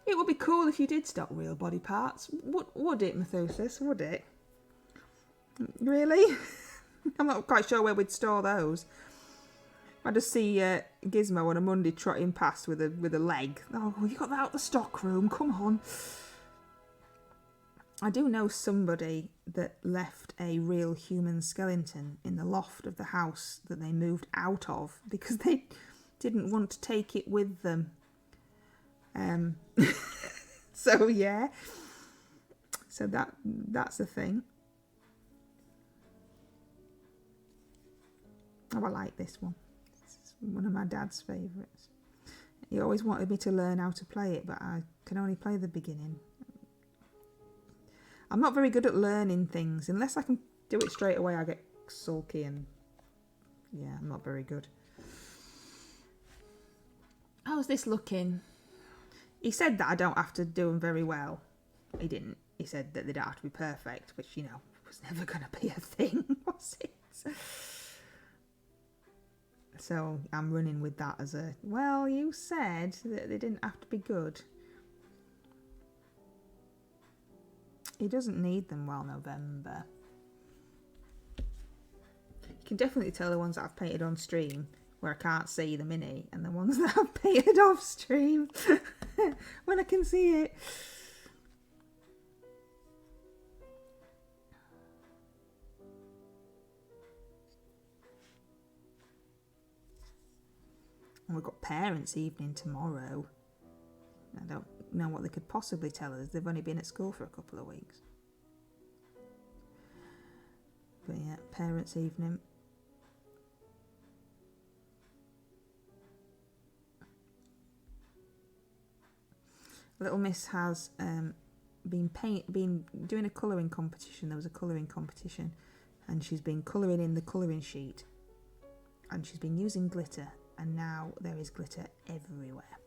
It would be cool if you did stock real body parts. Would it, Methusis? Would it? Really? I'm not quite sure where we'd store those. I just see Gizmo on a Monday trotting past with a leg. Oh, you got that out the stock room? Come on. I do know somebody that left a real human skeleton in the loft of the house that they moved out of because they didn't want to take it with them. So yeah. So that's the thing. Oh, I like this one. It's one of my dad's favourites. He always wanted me to learn how to play it, but I can only play the beginning. I'm not very good at learning things. Unless I can do it straight away, I get sulky and... yeah, I'm not very good. How's this looking? He said that I don't have to do them very well. He didn't. He said that they don't have to be perfect, which, you know, was never going to be a thing, was it? So I'm running with that as a, well, you said that they didn't have to be good. He doesn't need them well November. You can definitely tell the ones that I've painted on stream where I can't see the mini, and the ones that I've painted off stream when I can see it. And we've got parents' evening tomorrow. I don't know what they could possibly tell us. They've only been at school for a couple of weeks. But yeah, parents' evening. Little Miss has been doing a colouring competition. There was a colouring competition, and she's been colouring in the colouring sheet, and she's been using glitter, and now there is glitter everywhere.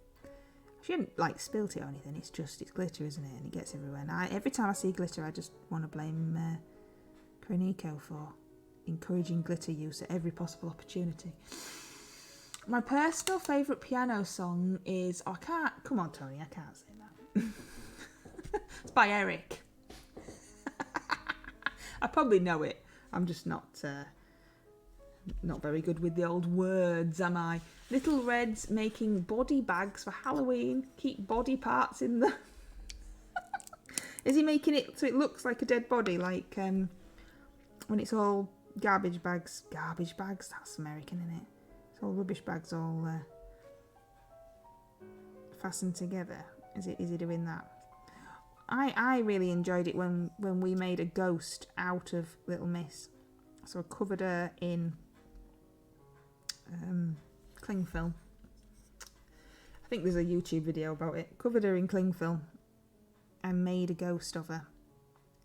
She hadn't like spilt it or anything. It's glitter, isn't it? And it gets everywhere. And every time I see glitter, I just want to blame Kroniko for encouraging glitter use at every possible opportunity. My personal favourite piano song is... oh, I can't... come on, Tony, I can't say that. It's by Eric. I probably know it. I'm just not very good with the old words, am I? Little Red's making body bags for Halloween. Keep body parts in the... Is he making it so it looks like a dead body? Like when it's all garbage bags. Garbage bags? That's American, isn't it? It's all rubbish bags all fastened together. Is he doing that? I really enjoyed it when we made a ghost out of Little Miss. So I covered her in cling film. I think there's a YouTube video about it. Covered her in cling film and made a ghost of her.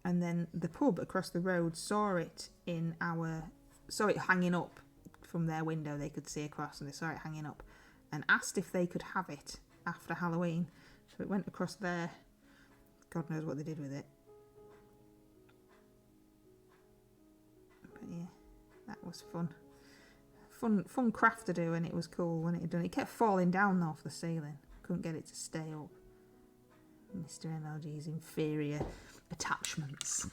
And then the pub across the road saw it hanging up from their window. They could see across, and they saw it hanging up and asked if they could have it after Halloween. So it went across there. God knows what they did with it. But yeah, that was fun. Fun craft to do, and it was cool when it had done. It kept falling down off the ceiling. Couldn't get it to stay up. Mr. MLG's inferior attachments.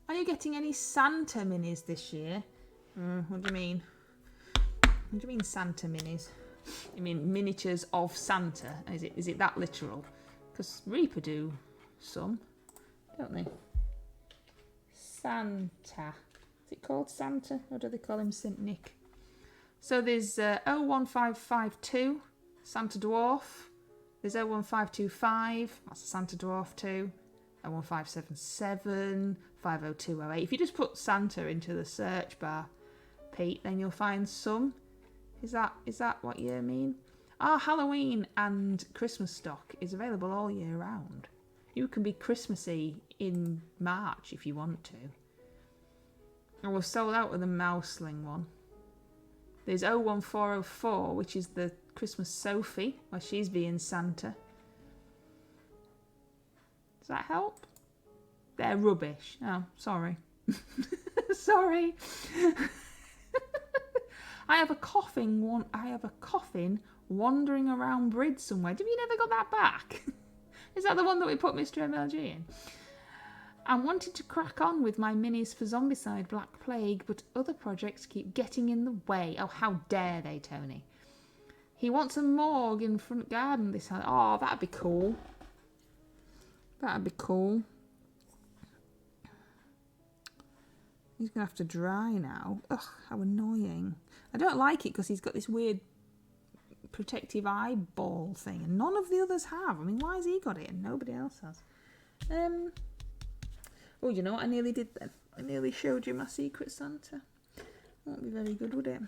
Are you getting any Santa minis this year? What do you mean? What do you mean Santa minis? You mean miniatures of Santa? Is it that literal? Because Reaper do some, don't they? Santa. Is it called Santa? Or do they call him St. Nick? So there's 01552, Santa Dwarf. There's 01525, that's a Santa Dwarf too. 01577, 50208. If you just put Santa into the search bar, Pete, then you'll find some. Is that what you mean? Our Halloween and Christmas stock is available all year round. You can be Christmassy in March if you want to. And we're sold out with the Mouseling one. There's 01404, which is the Christmas Sophie, where she's being Santa. Does that help? They're rubbish. Oh, sorry. Sorry. I have a coffin wandering around Brid somewhere. Have you never got that back? Is that the one that we put Mr. MLG in? I wanted to crack on with my minis for Zombicide Black Plague, but other projects keep getting in the way. Oh, how dare they, Tony. He wants a morgue in front garden this time. Oh, that'd be cool. That'd be cool. He's going to have to dry now. Ugh, how annoying. I don't like it because he's got this weird protective eyeball thing, and none of the others have. I mean, why has he got it and nobody else has? Oh, you know what I nearly did then? I nearly showed you my Secret Santa. Won't be very good, would it?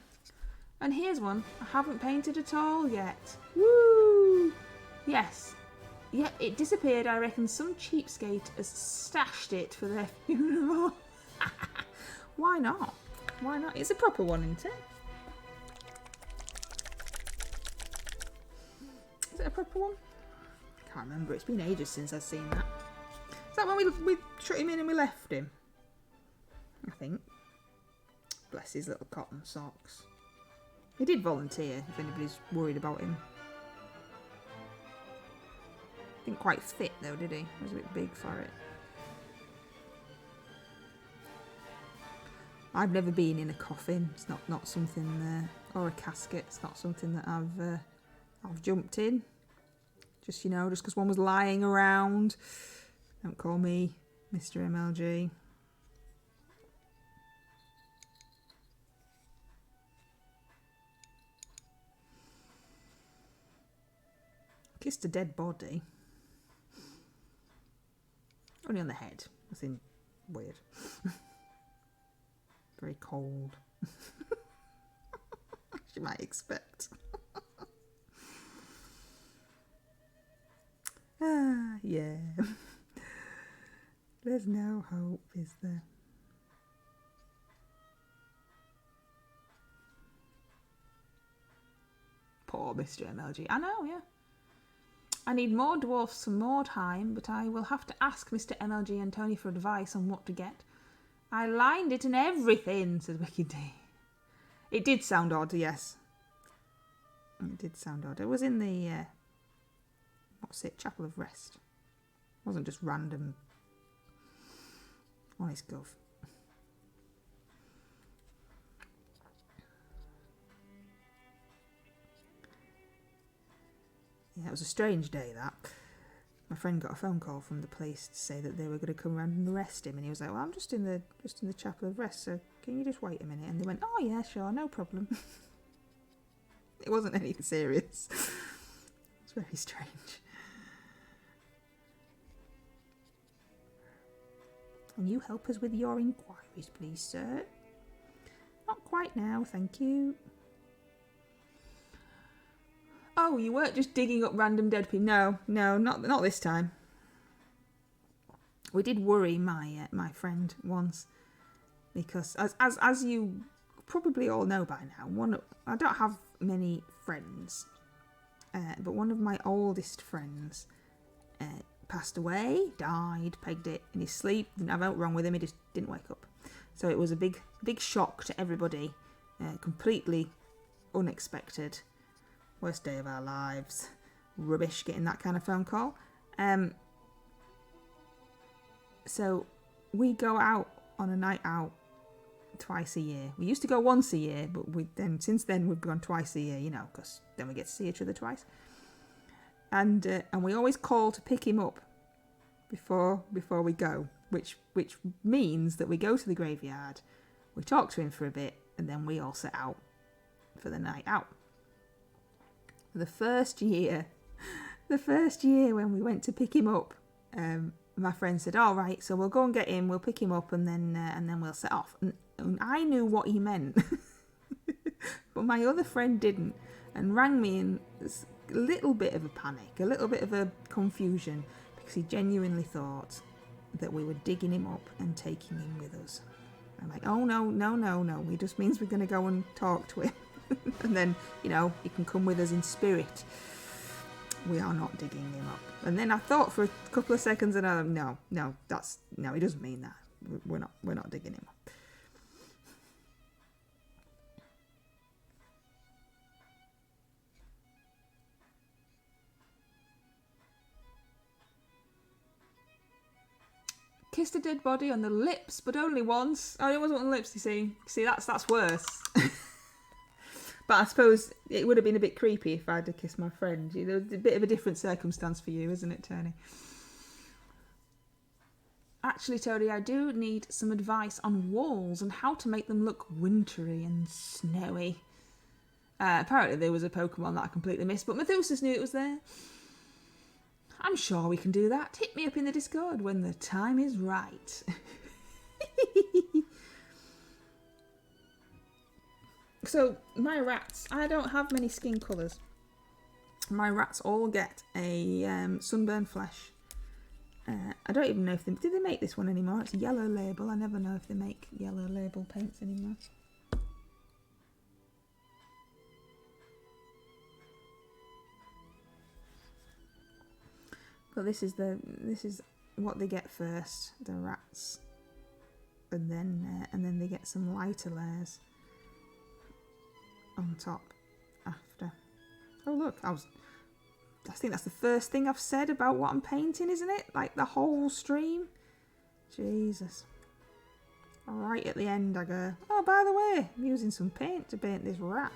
And here's one I haven't painted at all yet. Woo! Yes. Yeah, it disappeared. I reckon some cheapskate has stashed it for their funeral. Why not? Why not? It's a proper one, isn't it? Is it a proper one? Can't remember. It's been ages since I've seen that. Is that when we shut him in and we left him? I think. Bless his little cotton socks. He did volunteer, if anybody's worried about him. Didn't quite fit though, did he? He was a bit big for it. I've never been in a coffin. It's not something, or a casket. It's not something that I've jumped in. Just, you know, just because one was lying around. Don't call me Mr. MLG. Kissed a dead body. Only on the head. Nothing weird. Very cold. As you might expect. Ah, yeah. There's no hope, is there? Poor Mr. MLG. I know, yeah. I need more dwarfs for more time, but I will have to ask Mr. MLG and Tony for advice on what to get. I lined it and everything, said Wicked D. It did sound odd, yes. It did sound odd. It was in the, what's it, Chapel of Rest. It wasn't just random. Honest gov. Yeah, it was a strange day, that. My friend got a phone call from the police to say that they were going to come around and arrest him, and he was like, "Well, I'm just in the Chapel of Rest, so can you just wait a minute?" And they went, "Oh yeah, sure, no problem." It wasn't anything serious. It's very strange. Can you help us with your inquiries, please, sir? Not quite now, thank you. Oh, you weren't just digging up random dead people. No, not this time. We did worry my friend once because, as you probably all know by now, I don't have many friends, but one of my oldest friends passed away, died, pegged it in his sleep. Didn't have anything wrong with him. He just didn't wake up. So it was a big shock to everybody, completely unexpected. Worst day of our lives. Rubbish getting that kind of phone call. So we go out on a night out twice a year. We used to go once a year, but since then we've gone twice a year, you know, because then we get to see each other twice. And we always call to pick him up before we go, which means that we go to the graveyard, we talk to him for a bit, and then we all set out for the night out. The first year when we went to pick him up, my friend said, "All right, so we'll go and get him. We'll pick him up, and then we'll set off." And I knew what he meant, but my other friend didn't, and rang me in a little bit of a panic, a little bit of a confusion, because he genuinely thought that we were digging him up and taking him with us. I'm like, "Oh no! He just means we're going to go and talk to him." And then, you know, he can come with us in spirit. We are not digging him up. And then I thought for a couple of seconds, and I no, he doesn't mean that. We're not digging him up. Kissed a dead body on the lips, but only once. Oh, it wasn't on the lips, you see. See, that's worse. But I suppose it would have been a bit creepy if I had to kiss my friend. You know, a bit of a different circumstance for you, isn't it, Tony? Actually, Tony, I do need some advice on walls and how to make them look wintry and snowy. Apparently there was a Pokemon that I completely missed, but Methuselah knew it was there. I'm sure we can do that. Hit me up in the Discord when the time is right. So, my rats, I don't have many skin colours. My rats all get a sunburned flesh. I don't even know if do they make this one anymore. It's Yellow Label. I never know if they make Yellow Label paints anymore. But this is what they get first, the rats, and then they get some lighter layers on top after. Oh look, I think that's the first thing I've said about what I'm painting, isn't it? Like the whole stream. Jesus. Right at the end I go, oh by the way, I'm using some paint to paint this rat.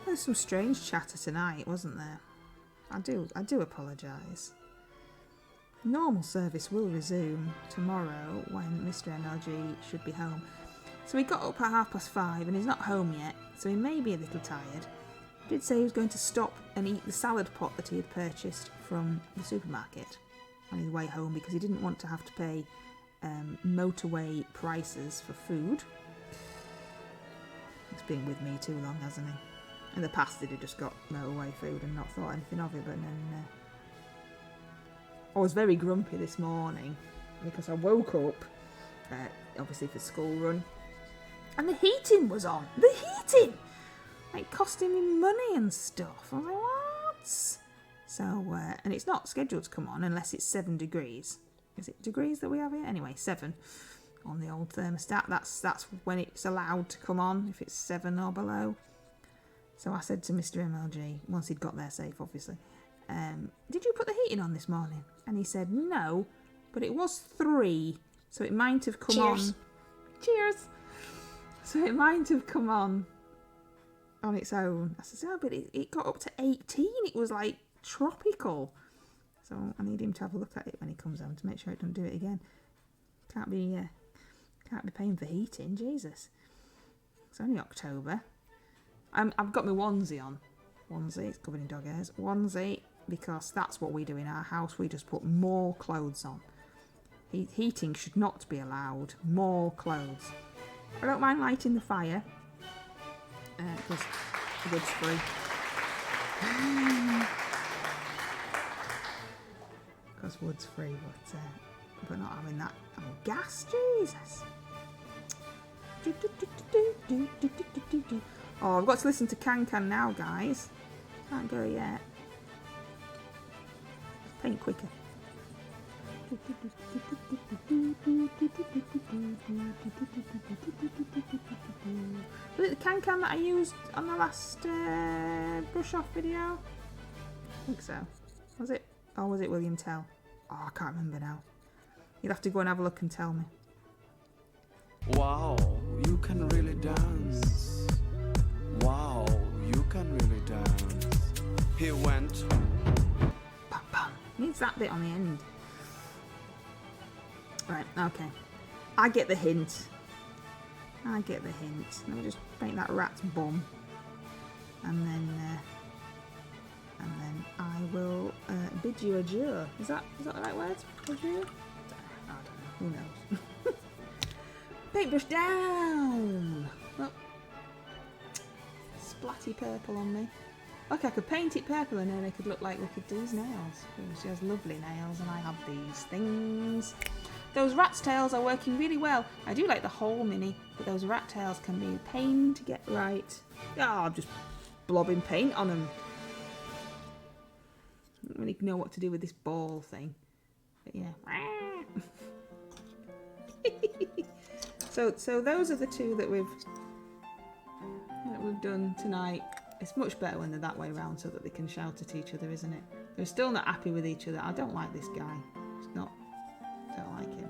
There's some strange chatter tonight, wasn't there? I do apologise. Normal service will resume tomorrow when Mr. MLG should be home. So he got up at 5:30 and he's not home yet, so he may be a little tired. He did say he was going to stop and eat the salad pot that he had purchased from the supermarket on his way home because he didn't want to have to pay motorway prices for food. He's been with me too long, hasn't he? In the past, they'd have just got motorway food and not thought anything of it, but then I was very grumpy this morning because I woke up, obviously for school run, and the heating was on. The heating! Like, costing me money and stuff. I was like, what? So, and it's not scheduled to come on unless it's 7 degrees. Is it degrees that we have here? Anyway, 7 on the old thermostat. That's when it's allowed to come on, if it's 7 or below. So I said to Mr. MLG, once he'd got there safe, obviously, did you put the heating on this morning? And he said, no, but it was 3, so it might have come on. Cheers! So it might have come on its own. I said, oh, but it got up to 18. It was like tropical. So I need him to have a look at it when he comes home to make sure it doesn't do it again. Can't be paying for heating, Jesus. It's only October. I've got my onesie on. Onesie, it's covered in dog hairs. Onesie, because that's what we do in our house. We just put more clothes on. Heating should not be allowed. More clothes. I don't mind lighting the fire. Because wood's free. Because wood's free, but not having that. Oh, gas, Jesus. Oh, I've got to listen to Can now, guys. Can't go yet. Paint quicker. Was it the Can that I used on the last brush off video? I think so. Was it? Or was it William Tell? Oh, I can't remember now. You'll have to go and have a look and tell me. Wow, you can really dance. Wow, you can really dance. He went. Bam, bam. Needs that bit on the end. Right, okay. I get the hint. Let me just paint that rat's bum. And then I will bid you adieu. Is that the right word? Adieu? I don't know. Who knows? Paintbrush down! Oh. Splatty purple on me. Look, I could paint it purple and then it could look like Wicked Dee's nails. She has lovely nails and I have these things. Those rat's tails are working really well. I do like the whole mini, but those rat tails can be a pain to get right. Oh, I'm just blobbing paint on them. I don't really know what to do with this ball thing. But yeah. So those are the two that we've done tonight. It's much better when they're that way around so that they can shout at each other, isn't it? They're still not happy with each other. I don't like this guy. It's not. I don't like him.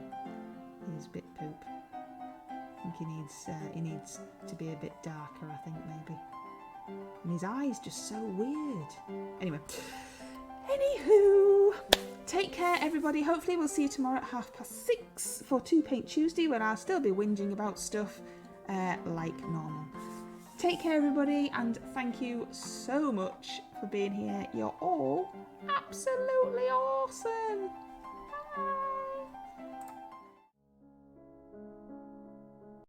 He's a bit poop. I think he needs to be a bit darker, I think, maybe. And his eye's just so weird. Anyway. Anywho, take care, everybody. Hopefully we'll see you tomorrow at 6:30 for 2 Paint Tuesday, when I'll still be whinging about stuff like normal. Take care, everybody, and thank you so much for being here. You're all absolutely awesome.